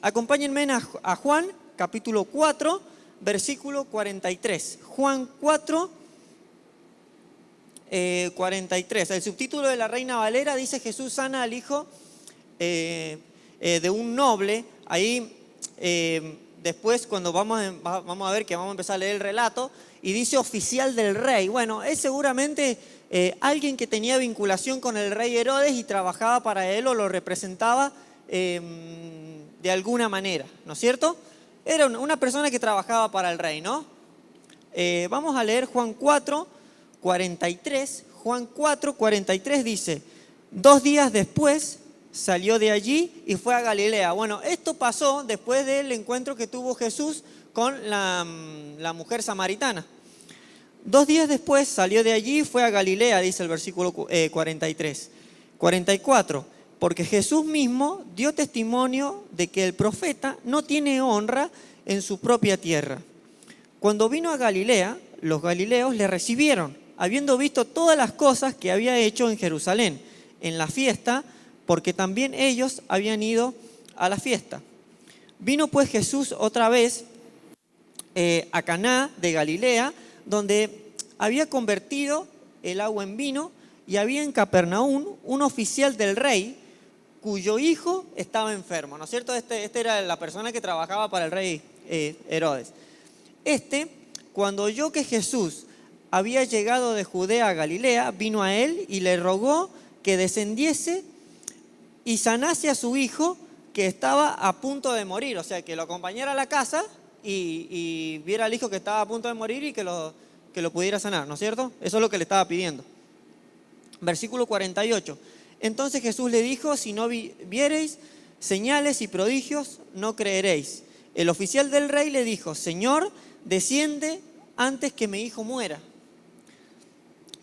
Acompáñenme a Juan, capítulo 4, versículo 43. Juan 4, 43. El subtítulo de la Reina Valera dice: Jesús sana al hijo de un noble. Ahí después, cuando vamos a ver que vamos a empezar a leer el relato, y dice oficial del rey. Bueno, es seguramente alguien que tenía vinculación con el rey Herodes y trabajaba para él o lo representaba de alguna manera, ¿no es cierto? Era una persona que trabajaba para el rey, ¿no? Vamos a leer Juan 4, 43. Juan 4, 43 dice: 2 días después salió de allí y fue a Galilea. Bueno, esto pasó después del encuentro que tuvo Jesús con la mujer samaritana. 2 días después salió de allí y fue a Galilea, dice el versículo 43. 44. Porque Jesús mismo dio testimonio de que el profeta no tiene honra en su propia tierra. Cuando vino a Galilea, los galileos le recibieron, habiendo visto todas las cosas que había hecho en Jerusalén, en la fiesta, porque también ellos habían ido a la fiesta. Vino pues Jesús otra vez a Caná de Galilea, donde había convertido el agua en vino, y había en Capernaum un oficial del rey, cuyo hijo estaba enfermo, ¿no es cierto? Este era la persona que trabajaba para el rey Herodes. Cuando oyó que Jesús había llegado de Judea a Galilea, vino a él y le rogó que descendiese y sanase a su hijo, que estaba a punto de morir. O sea, que lo acompañara a la casa y viera al hijo que estaba a punto de morir y que lo pudiera sanar, ¿no es cierto? Eso es lo que le estaba pidiendo. Versículo 48. Entonces Jesús le dijo: si no viereis señales y prodigios, no creeréis. El oficial del rey le dijo: Señor, desciende antes que mi hijo muera.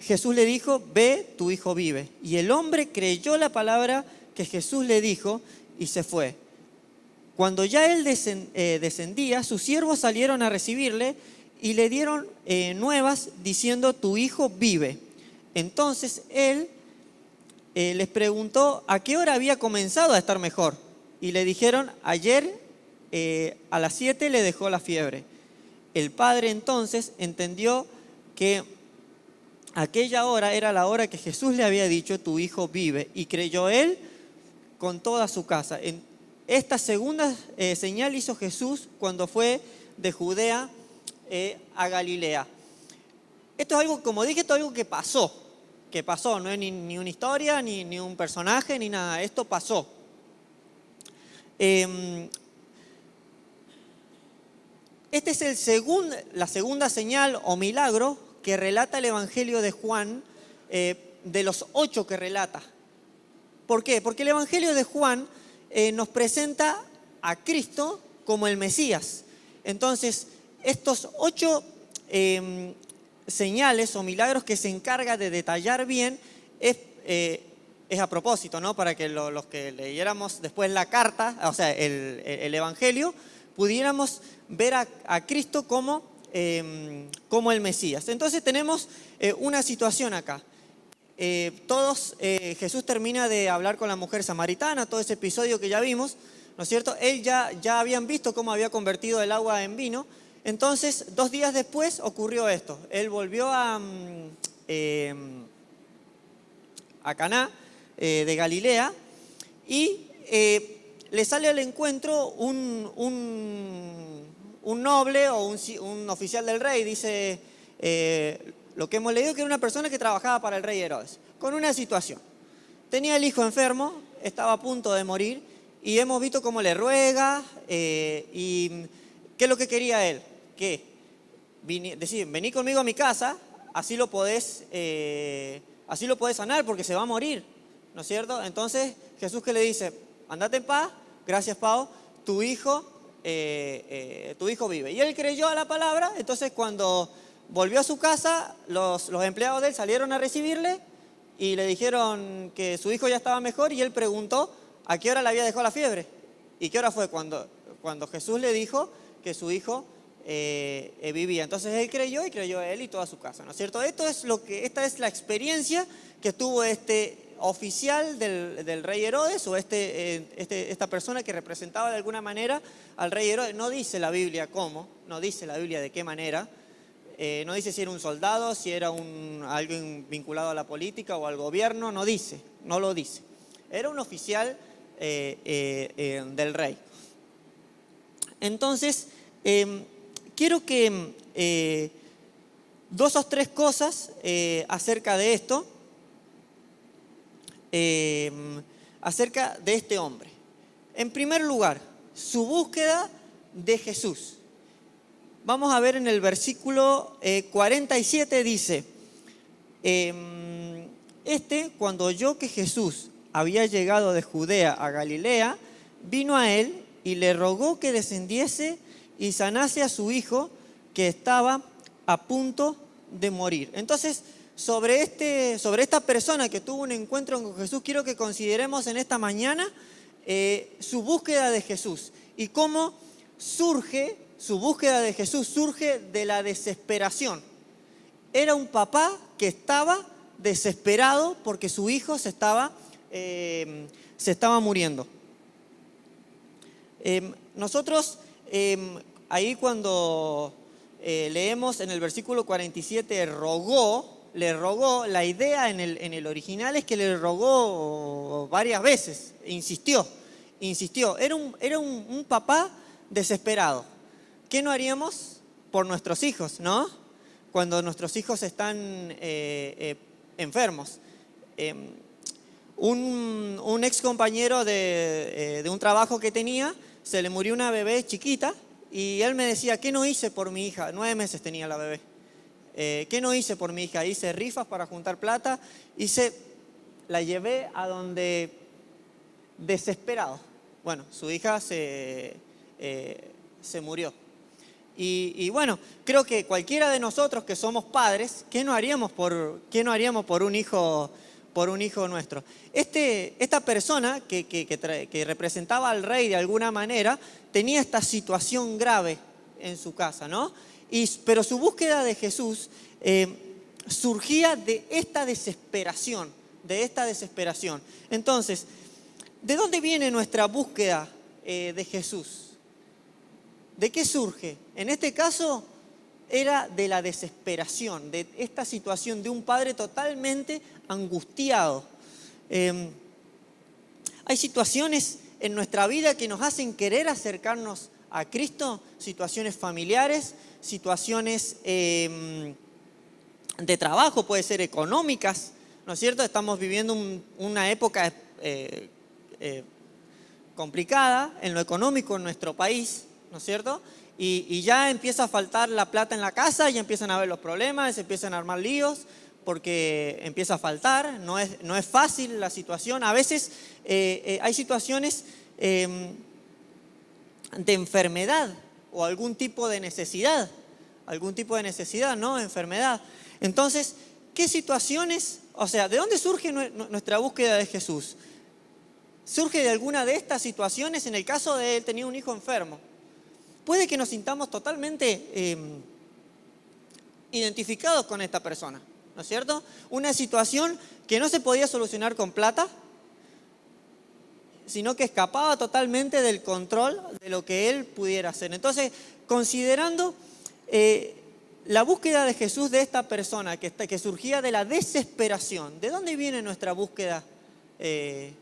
Jesús le dijo: ve, tu hijo vive. Y el hombre creyó la palabra que Jesús le dijo y se fue. Cuando ya él descendía, sus siervos salieron a recibirle y le dieron nuevas diciendo: tu hijo vive. Entonces él les preguntó a qué hora había comenzado a estar mejor. Y le dijeron: ayer a las 7 le dejó la fiebre. El padre entonces entendió que aquella hora era la hora que Jesús le había dicho: tu hijo vive. Y creyó él con toda su casa. Esta segunda señal hizo Jesús cuando fue de Judea a Galilea. Esto es algo, como dije, esto es algo que pasó, no es ni una historia, ni un personaje, ni nada, esto pasó. Esta es la segunda señal o milagro que relata el Evangelio de Juan, de los 8 que relata. ¿Por qué? Porque el Evangelio de Juan nos presenta a Cristo como el Mesías. Entonces, estos 8 señales o milagros que se encarga de detallar bien es a propósito, ¿no? Para que los que leyéramos después la carta, o sea, el Evangelio, pudiéramos ver a Cristo como el Mesías. Entonces tenemos una situación acá. Jesús termina de hablar con la mujer samaritana, todo ese episodio que ya vimos, ¿no es cierto? Él ya habían visto cómo había convertido el agua en vino. Entonces, 2 días después ocurrió esto. Él volvió a Caná de Galilea y le sale al encuentro un noble o un oficial del rey. Dice lo que hemos leído, que era una persona que trabajaba para el rey Herodes, con una situación. Tenía el hijo enfermo, estaba a punto de morir, y hemos visto cómo le ruega, y ¿qué es lo que quería él? Que vení conmigo a mi casa, así lo podés sanar, porque se va a morir, ¿no es cierto? Entonces Jesús, que le dice: andate en paz, gracias Pau, tu hijo vive. Y él creyó a la palabra. Entonces, cuando volvió a su casa, los empleados de él salieron a recibirle y le dijeron que su hijo ya estaba mejor, y él preguntó a qué hora le había dejado la fiebre. ¿Y qué hora fue? Cuando Jesús le dijo que su hijo vivía. Entonces él creyó, y creyó él y toda su casa, ¿no es cierto? Esta es la experiencia que tuvo este oficial del rey Herodes, o esta persona que representaba de alguna manera al rey Herodes. No dice la Biblia cómo, no dice la Biblia de qué manera, no dice si era un soldado, si era alguien vinculado a la política o al gobierno, no dice, no lo dice. Era un oficial del rey. Entonces, quiero que dos o tres cosas acerca de esto, acerca de este hombre. En primer lugar, su búsqueda de Jesús. Vamos a ver en el versículo 47, dice, cuando oyó que Jesús había llegado de Judea a Galilea, vino a él y le rogó que descendiese y sanase a su hijo, que estaba a punto de morir. Entonces, sobre esta persona que tuvo un encuentro con Jesús, quiero que consideremos en esta mañana su búsqueda de Jesús y cómo su búsqueda de Jesús surge de la desesperación. Era un papá que estaba desesperado porque su hijo se estaba muriendo. Nosotros ahí cuando leemos en el versículo 47, le rogó, la idea en el original es que le rogó varias veces, insistió. Era un papá desesperado. ¿Qué no haríamos por nuestros hijos, no? Cuando nuestros hijos están enfermos. Un ex compañero de un trabajo que tenía, se le murió una bebé chiquita y él me decía, ¿qué no hice por mi hija? 9 meses tenía la bebé. ¿Qué no hice por mi hija? Hice rifas para juntar plata, la llevé a donde desesperado. Bueno, su hija se murió. Y bueno, creo que cualquiera de nosotros que somos padres, ¿qué no haríamos por un hijo nuestro? Esta persona que representaba al rey de alguna manera, tenía esta situación grave en su casa, ¿no? Pero su búsqueda de Jesús surgía de esta desesperación. Entonces, ¿de dónde viene nuestra búsqueda de Jesús? ¿De qué surge? En este caso era de la desesperación, de esta situación de un padre totalmente angustiado. Hay situaciones en nuestra vida que nos hacen querer acercarnos a Cristo, situaciones familiares, situaciones de trabajo, puede ser económicas, ¿no es cierto? Estamos viviendo una época complicada en lo económico en nuestro país, ¿no es cierto? Y ya empieza a faltar la plata en la casa, ya empiezan a haber los problemas, se empiezan a armar líos, porque empieza a faltar, no es fácil la situación. A veces hay situaciones de enfermedad o algún tipo de necesidad, ¿no? Enfermedad. Entonces, ¿qué situaciones? O sea, ¿de dónde surge nuestra búsqueda de Jesús? Surge de alguna de estas situaciones. En el caso de él, tenía un hijo enfermo. Puede que nos sintamos totalmente identificados con esta persona, ¿no es cierto? Una situación que no se podía solucionar con plata, sino que escapaba totalmente del control de lo que él pudiera hacer. Entonces, considerando la búsqueda de Jesús de esta persona que surgía de la desesperación, ¿de dónde viene nuestra búsqueda de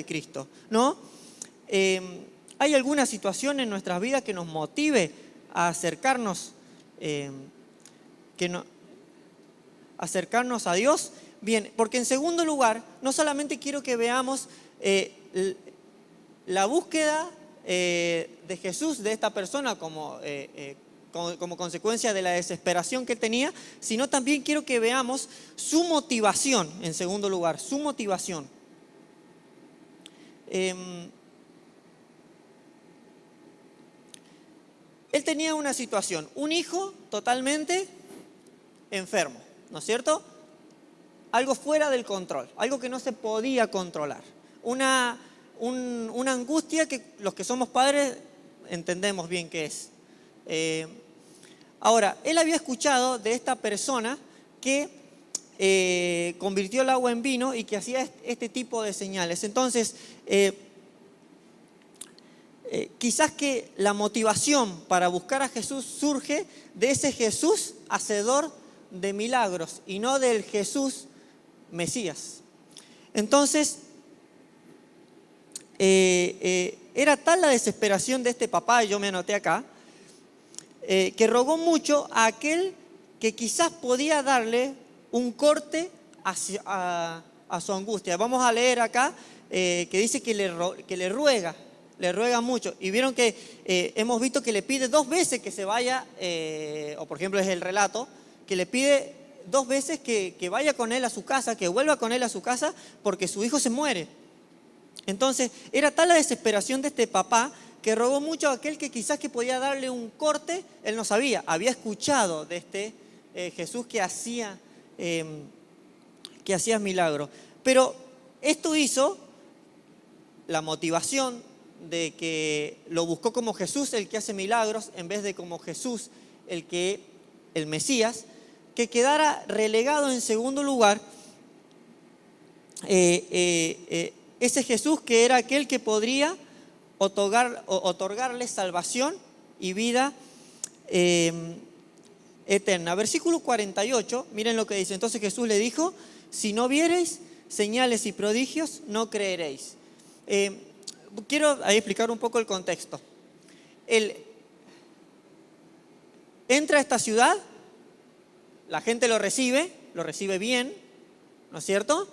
Cristo? ¿No? ¿Hay alguna situación en nuestras vidas que nos motive a acercarnos a Dios? Bien, porque en segundo lugar, no solamente quiero que veamos la búsqueda de Jesús de esta persona como consecuencia de la desesperación que tenía, sino también quiero que veamos su motivación, en segundo lugar, su motivación. Él tenía una situación, un hijo totalmente enfermo, ¿no es cierto? Algo fuera del control, algo que no se podía controlar. Una angustia que los que somos padres entendemos bien qué es. Ahora, él había escuchado de esta persona que convirtió el agua en vino y que hacía este tipo de señales. Entonces, quizás que la motivación para buscar a Jesús surge de ese Jesús hacedor de milagros y no del Jesús Mesías. Entonces, era tal la desesperación de este papá, y yo me anoté acá, que rogó mucho a aquel que quizás podía darle un corte a su angustia. Vamos a leer acá que dice que le ruega mucho. Y vieron que hemos visto que le pide 2 veces que se vaya, o por ejemplo es el relato, que le pide 2 veces que vaya con él a su casa, que vuelva con él a su casa, porque su hijo se muere. Entonces, era tal la desesperación de este papá que rogó mucho a aquel que quizás que podía darle un corte. Él no sabía, había escuchado de este Jesús que hacía milagros. Pero esto hizo la motivación de que lo buscó como Jesús el que hace milagros en vez de como Jesús el Mesías, que quedara relegado en segundo lugar ese Jesús que era aquel que podría otorgarle salvación y vida eterna. Versículo 48, miren lo que dice. Entonces Jesús le dijo: si no viereis señales y prodigios, no creeréis. Quiero ahí explicar un poco el contexto. Él entra a esta ciudad, la gente lo recibe bien, ¿no es cierto?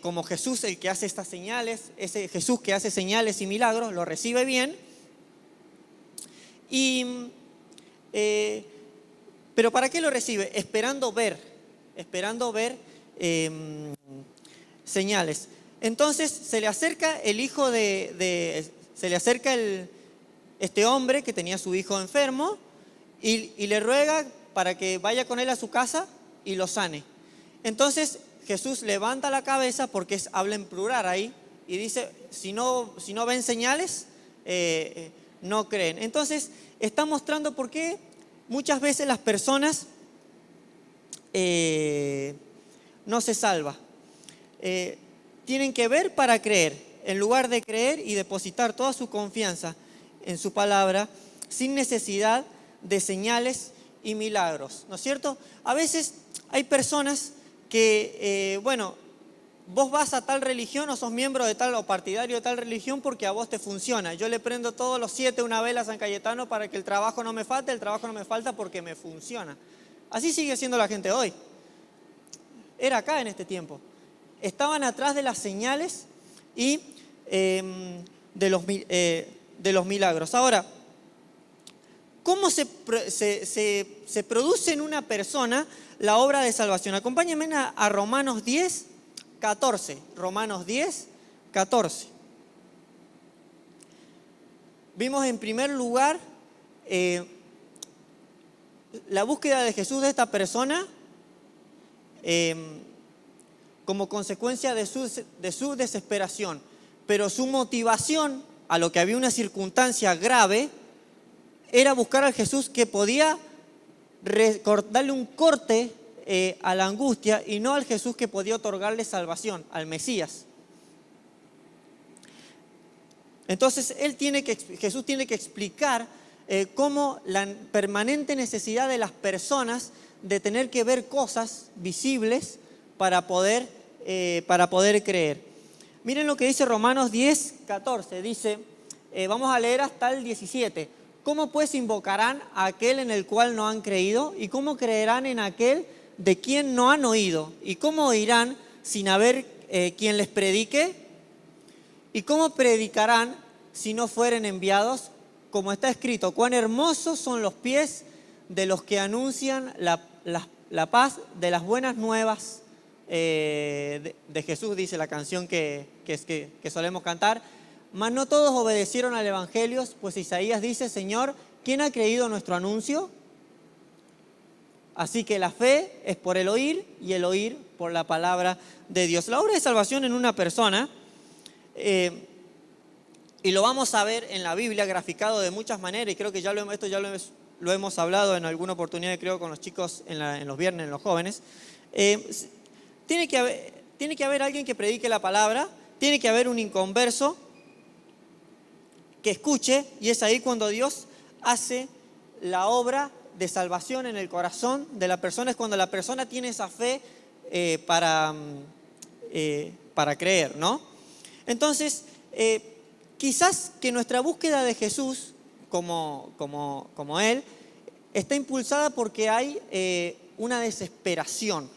Como Jesús el que hace estas señales, ese Jesús que hace señales y milagros, lo recibe bien. Pero ¿para qué lo recibe? Esperando ver señales. Entonces se le acerca el hijo este hombre que tenía a su hijo enfermo y le ruega para que vaya con él a su casa y lo sane. Entonces Jesús levanta la cabeza, porque habla en plural ahí, y dice: si no ven señales, no creen. Entonces está mostrando por qué muchas veces las personas no se salvan. Tienen que ver para creer, en lugar de creer y depositar toda su confianza en su palabra, sin necesidad de señales y milagros, ¿no es cierto? A veces hay personas que, vos vas a tal religión o sos miembro de tal o partidario de tal religión porque a vos te funciona. Yo le prendo todos los 7 una vela a San Cayetano para que el trabajo no me falte. El trabajo no me falta porque me funciona. Así sigue siendo la gente hoy. Era acá en este tiempo. Estaban atrás de las señales y de los milagros. Ahora, ¿cómo se produce en una persona la obra de salvación? Acompáñenme a Romanos 10, 14. Romanos 10, 14. Vimos en primer lugar la búsqueda de Jesús de esta persona como consecuencia de su desesperación. Pero su motivación, a lo que había una circunstancia grave, era buscar al Jesús que podía darle un corte a la angustia, y no al Jesús que podía otorgarle salvación, al Mesías. Entonces Jesús tiene que explicar cómo la permanente necesidad de las personas de tener que ver cosas visibles para poder creer. Miren lo que dice Romanos 10, 14. Dice, vamos a leer hasta el 17. ¿Cómo pues invocarán a aquel en el cual no han creído? ¿Y cómo creerán en aquel de quien no han oído? ¿Y cómo oirán sin haber quien les predique? ¿Y cómo predicarán si no fueren enviados? Como está escrito: cuán hermosos son los pies de los que anuncian la paz, de las buenas nuevas de Jesús, dice la canción que solemos cantar. Mas no todos obedecieron al evangelio, pues Isaías dice: Señor, ¿quién ha creído nuestro anuncio? Así que la fe es por el oír, y el oír por la palabra de Dios. La obra de salvación en una persona, y lo vamos a ver en la Biblia graficado de muchas maneras, y creo que esto ya lo hemos lo hemos hablado en alguna oportunidad, creo, con los chicos en los viernes, en los jóvenes. Tiene que haber alguien que predique la palabra, tiene que haber un inconverso que escuche, y es ahí cuando Dios hace la obra de salvación en el corazón de la persona, es cuando la persona tiene esa fe para creer, ¿no? Entonces, quizás que nuestra búsqueda de Jesús, como Él, está impulsada porque hay una desesperación,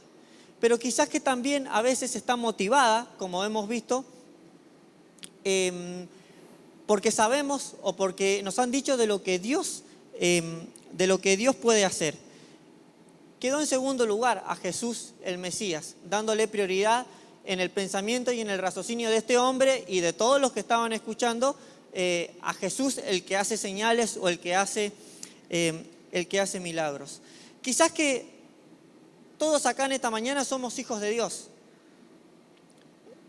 pero quizás que también a veces está motivada, como hemos visto, porque sabemos o porque nos han dicho de lo que Dios puede hacer. Quedó en segundo lugar a Jesús el Mesías, dándole prioridad en el pensamiento y en el raciocinio de este hombre y de todos los que estaban escuchando, a Jesús el que hace señales o el que hace milagros. Quizás que todos acá en esta mañana somos hijos de Dios.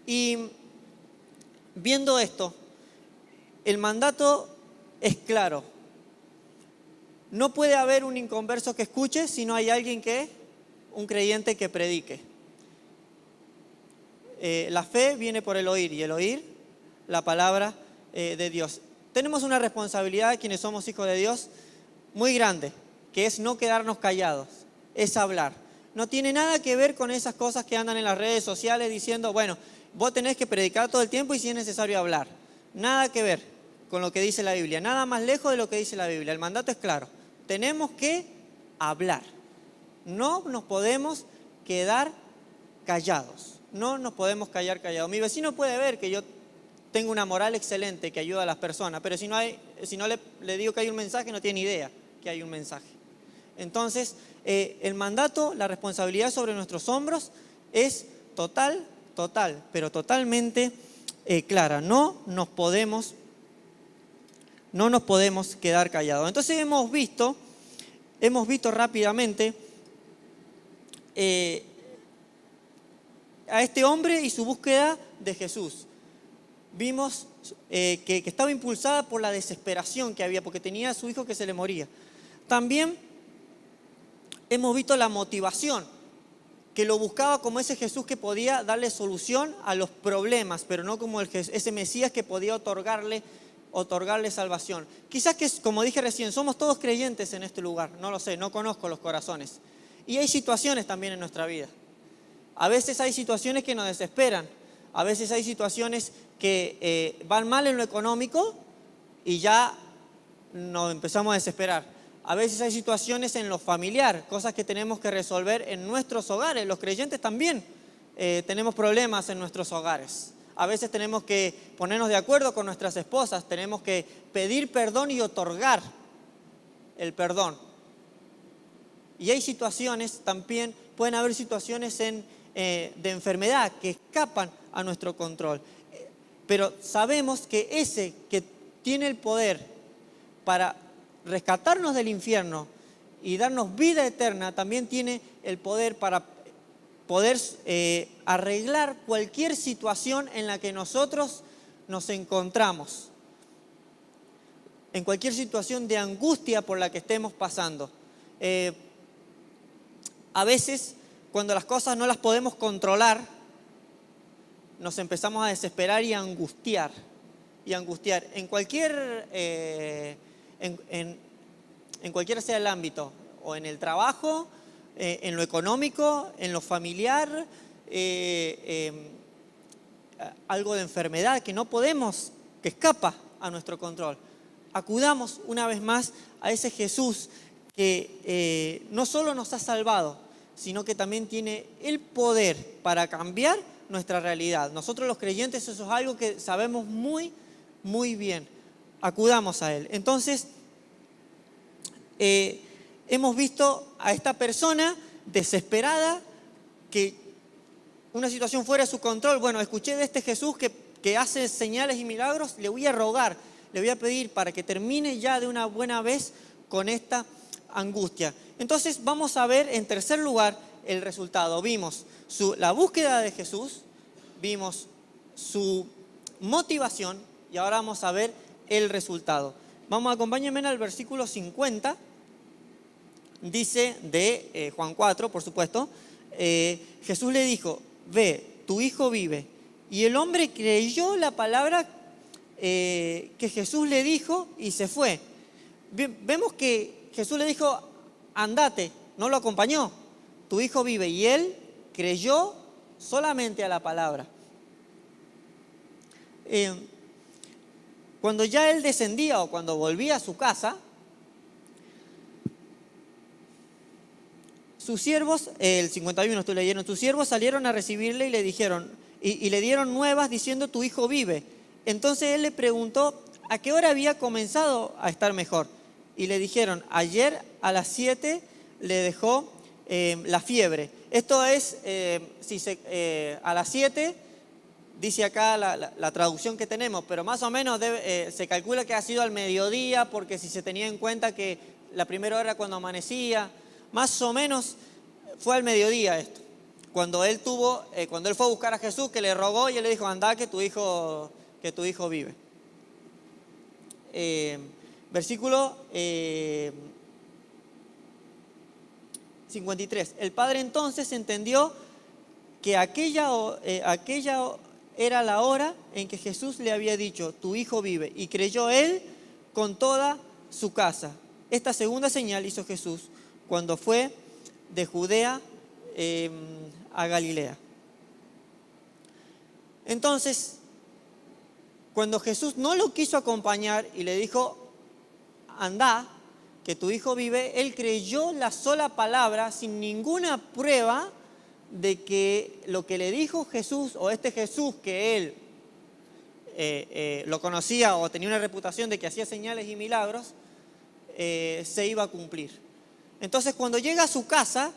Y viendo esto, el mandato es claro. No puede haber un inconverso que escuche si no hay un creyente que predique. La fe viene por el oír y el oír la palabra de Dios. Tenemos una responsabilidad, quienes somos hijos de Dios, muy grande, que es no quedarnos callados, es hablar. No tiene nada que ver con esas cosas que andan en las redes sociales diciendo, bueno, vos tenés que predicar todo el tiempo y si es necesario hablar. Nada que ver con lo que dice la Biblia, nada más lejos de lo que dice la Biblia. El mandato es claro, tenemos que hablar. No nos podemos quedar callados, no nos podemos callar callados. Mi vecino puede ver que yo tengo una moral excelente que ayuda a las personas, pero si no le digo que hay un mensaje, no tiene idea que hay un mensaje. Entonces, el mandato, la responsabilidad sobre nuestros hombros es total, pero totalmente clara. No nos podemos quedar callados. Entonces hemos visto rápidamente a este hombre y su búsqueda de Jesús. Vimos que estaba impulsada por la desesperación que había, porque tenía a su hijo que se le moría. También hemos visto la motivación, que lo buscaba como ese Jesús que podía darle solución a los problemas, pero no como ese Mesías que podía otorgarle salvación. Quizás que, como dije recién, somos todos creyentes en este lugar, no lo sé, no conozco los corazones. Y hay situaciones también en nuestra vida. A veces hay situaciones que nos desesperan, a veces hay situaciones que van mal en lo económico y ya nos empezamos a desesperar. A veces hay situaciones en lo familiar, cosas que tenemos que resolver en nuestros hogares. Los creyentes también tenemos problemas en nuestros hogares. A veces tenemos que ponernos de acuerdo con nuestras esposas, tenemos que pedir perdón y otorgar el perdón. Y hay situaciones también, pueden haber situaciones de enfermedad que escapan a nuestro control. Pero sabemos que ese que tiene el poder para rescatarnos del infierno y darnos vida eterna, también tiene el poder para poder arreglar cualquier situación en la que nosotros nos encontramos, en cualquier situación de angustia por la que estemos pasando. A veces, cuando las cosas no las podemos controlar, nos empezamos a desesperar y a angustiar. En cualquier sea el ámbito, o en el trabajo, en lo económico, en lo familiar, algo de enfermedad que escapa a nuestro control. Acudamos una vez más a ese Jesús que no solo nos ha salvado, sino que también tiene el poder para cambiar nuestra realidad. Nosotros los creyentes eso es algo que sabemos muy, muy bien. Acudamos a Él. Entonces, hemos visto a esta persona desesperada, que una situación fuera de su control. Bueno, escuché de este Jesús que hace señales y milagros, le voy a rogar, le voy a pedir para que termine ya de una buena vez con esta angustia. Entonces vamos a ver en tercer lugar el resultado. Vimos la búsqueda de Jesús, vimos su motivación y ahora vamos a ver el resultado. Acompáñenme al versículo 50 dice de Juan 4, por supuesto, Jesús le dijo, ve, tu hijo vive. Y el hombre creyó la palabra que Jesús le dijo y se fue. Vemos que Jesús le dijo, andate, no lo acompañó, tu hijo vive. Y él creyó solamente a la palabra. Cuando ya él descendía o cuando volvía a su casa, sus siervos, el 51 estoy leyendo, sus siervos salieron a recibirle y le dijeron, y le dieron nuevas diciendo, tu hijo vive. Entonces él le preguntó a qué hora había comenzado a estar mejor. Y le dijeron, ayer a las 7 le dejó la fiebre. Esto es, a las 7, dice acá la traducción que tenemos, pero más o menos se calcula que ha sido al mediodía, porque si se tenía en cuenta que la primera hora cuando amanecía, más o menos fue al mediodía esto. Cuando él fue a buscar a Jesús, que le rogó y él le dijo, anda que tu hijo vive. Versículo 53. El padre entonces entendió que aquella era la hora en que Jesús le había dicho, tu hijo vive, y creyó él con toda su casa. Esta segunda señal hizo Jesús cuando fue de Judea a Galilea. Entonces, cuando Jesús no lo quiso acompañar y le dijo, anda, que tu hijo vive, él creyó la sola palabra sin ninguna prueba de que lo que le dijo Jesús, o este Jesús que él lo conocía o tenía una reputación de que hacía señales y milagros, se iba a cumplir. Entonces cuando llega a su casa,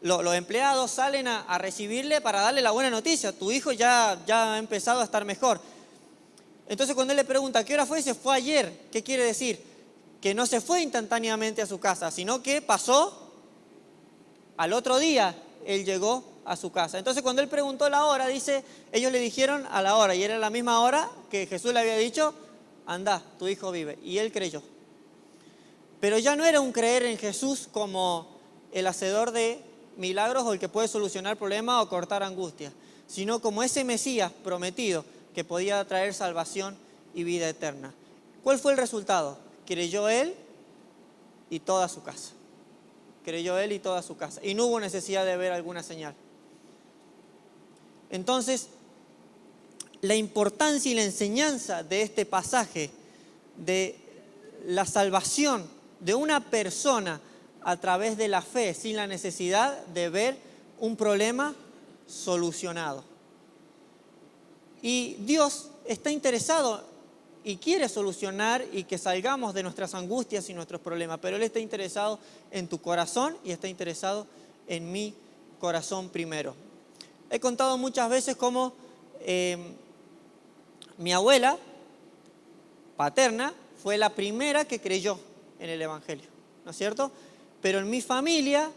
los empleados salen a recibirle para darle la buena noticia, tu hijo ya ha empezado a estar mejor. Entonces cuando él le pregunta, ¿qué hora fue? Dice, fue ayer. ¿Qué quiere decir? Que no se fue instantáneamente a su casa, sino que pasó al otro día, él llegó a su casa. Entonces cuando él preguntó la hora, dice, ellos le dijeron a la hora, y era la misma hora que Jesús le había dicho, anda, tu hijo vive. Y él creyó. Pero ya no era un creer en Jesús como el hacedor de milagros o el que puede solucionar problemas o cortar angustias, sino como ese Mesías prometido que podía traer salvación y vida eterna. ¿Cuál fue el resultado? Creyó él y toda su casa. Creyó él y toda su casa. Y no hubo necesidad de ver alguna señal. Entonces, la importancia y la enseñanza de este pasaje, de la salvación de una persona a través de la fe, sin la necesidad de ver un problema solucionado. Y Dios está interesado y quiere solucionar y que salgamos de nuestras angustias y nuestros problemas, pero Él está interesado en tu corazón y está interesado en mi corazón primero. He contado muchas veces cómo mi abuela paterna fue la primera que creyó en el Evangelio, ¿no es cierto? Pero en mi familia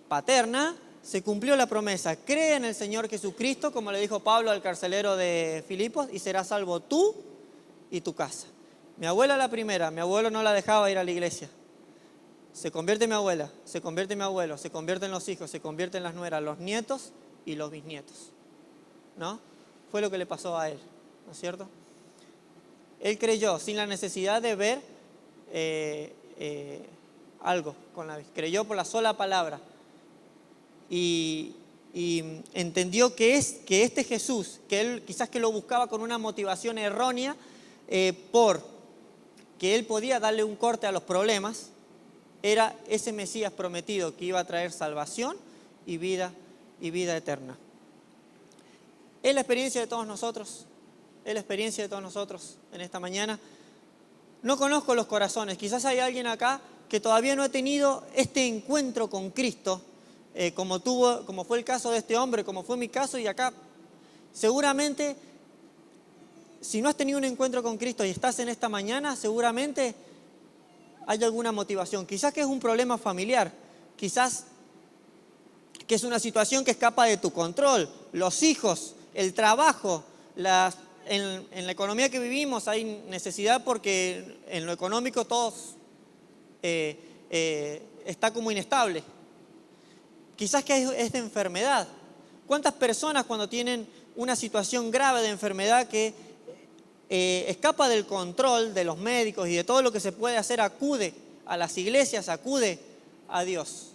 paterna se cumplió la promesa, cree en el Señor Jesucristo, como le dijo Pablo al carcelero de Filipos, y serás salvo tú y tu casa. Mi abuela la primera, mi abuelo no la dejaba ir a la iglesia. Se convierte mi abuela, se convierte mi abuelo, se convierten los hijos, se convierten las nueras, los nietos y los bisnietos, ¿no? Fue lo que le pasó a él, ¿no es cierto? Él creyó sin la necesidad de ver algo con la vista. Creyó por la sola palabra y entendió que este Jesús, que él quizás que lo buscaba con una motivación errónea, por que él podía darle un corte a los problemas, era ese Mesías prometido que iba a traer salvación y vida eterna. Es la experiencia de todos nosotros, es la experiencia de todos nosotros en esta mañana. No conozco los corazones, quizás hay alguien acá que todavía no ha tenido este encuentro con Cristo, como fue el caso de este hombre, como fue mi caso, y acá seguramente, si no has tenido un encuentro con Cristo y estás en esta mañana, seguramente hay alguna motivación. Quizás que es un problema familiar, quizás que es una situación que escapa de tu control, los hijos, el trabajo, en la economía que vivimos hay necesidad porque en lo económico todos está como inestable. Quizás que es de enfermedad. ¿Cuántas personas cuando tienen una situación grave de enfermedad que escapa del control de los médicos y de todo lo que se puede hacer, acude a las iglesias, acude a Dios?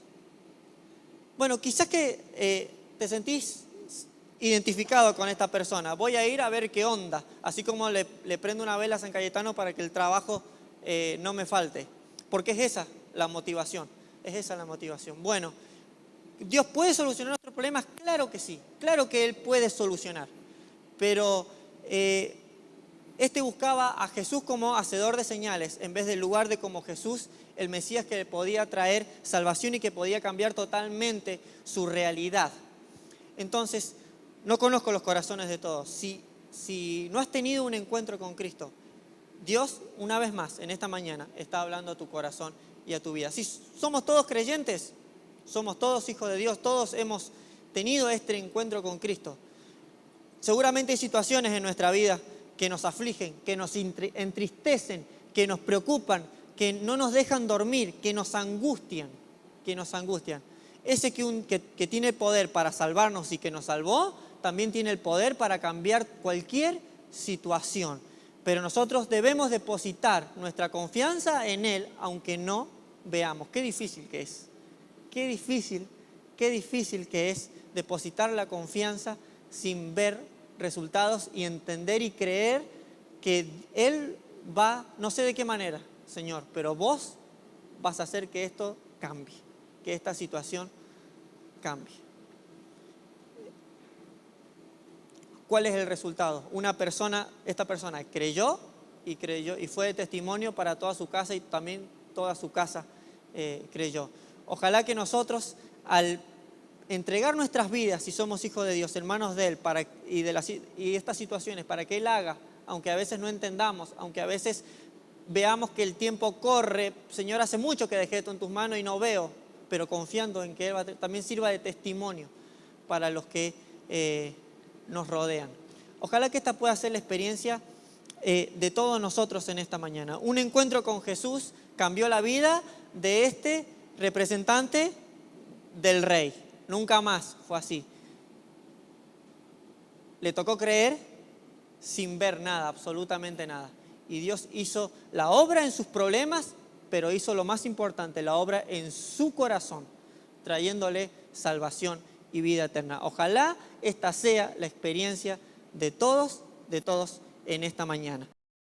Bueno, quizás que te sentís identificado con esta persona. Voy a ir a ver qué onda, así como le prendo una vela a San Cayetano para que el trabajo no me falte. Porque es esa la motivación, es esa la motivación. Bueno, ¿Dios puede solucionar nuestros problemas? Claro que sí, claro que Él puede solucionar. Pero este buscaba a Jesús como hacedor de señales, en vez del lugar de como Jesús, el Mesías que podía traer salvación y que podía cambiar totalmente su realidad. Entonces, no conozco los corazones de todos. Si no has tenido un encuentro con Cristo, Dios, una vez más, en esta mañana, está hablando a tu corazón y a tu vida. Si somos todos creyentes, somos todos hijos de Dios, todos hemos tenido este encuentro con Cristo. Seguramente hay situaciones en nuestra vida que nos afligen, que nos entristecen, que nos preocupan, que no nos dejan dormir, que nos angustian, Ese que tiene poder para salvarnos y que nos salvó, también tiene el poder para cambiar cualquier situación. Pero nosotros debemos depositar nuestra confianza en Él, aunque no veamos. Qué difícil que es. Qué difícil que es depositar la confianza sin ver resultados y entender y creer que Él va, no sé de qué manera, Señor, pero vos vas a hacer que esto cambie, que esta situación cambie. ¿Cuál es el resultado? Esta persona creyó y fue de testimonio para toda su casa y también toda su casa creyó. Ojalá que nosotros, al entregar nuestras vidas, si somos hijos de Dios, hermanos de Él, y estas situaciones, para que Él haga, aunque a veces no entendamos, aunque a veces veamos que el tiempo corre, Señor, hace mucho que dejé esto en tus manos y no veo, pero confiando en que Él también sirva de testimonio para los que nos rodean. Ojalá que esta pueda ser la experiencia de todos nosotros en esta mañana. Un encuentro con Jesús cambió la vida de este representante del rey. Nunca más fue así. Le tocó creer sin ver nada, absolutamente nada. Y Dios hizo la obra en sus problemas, pero hizo lo más importante, la obra en su corazón, trayéndole salvación y vida eterna. Ojalá esta sea la experiencia de todos en esta mañana.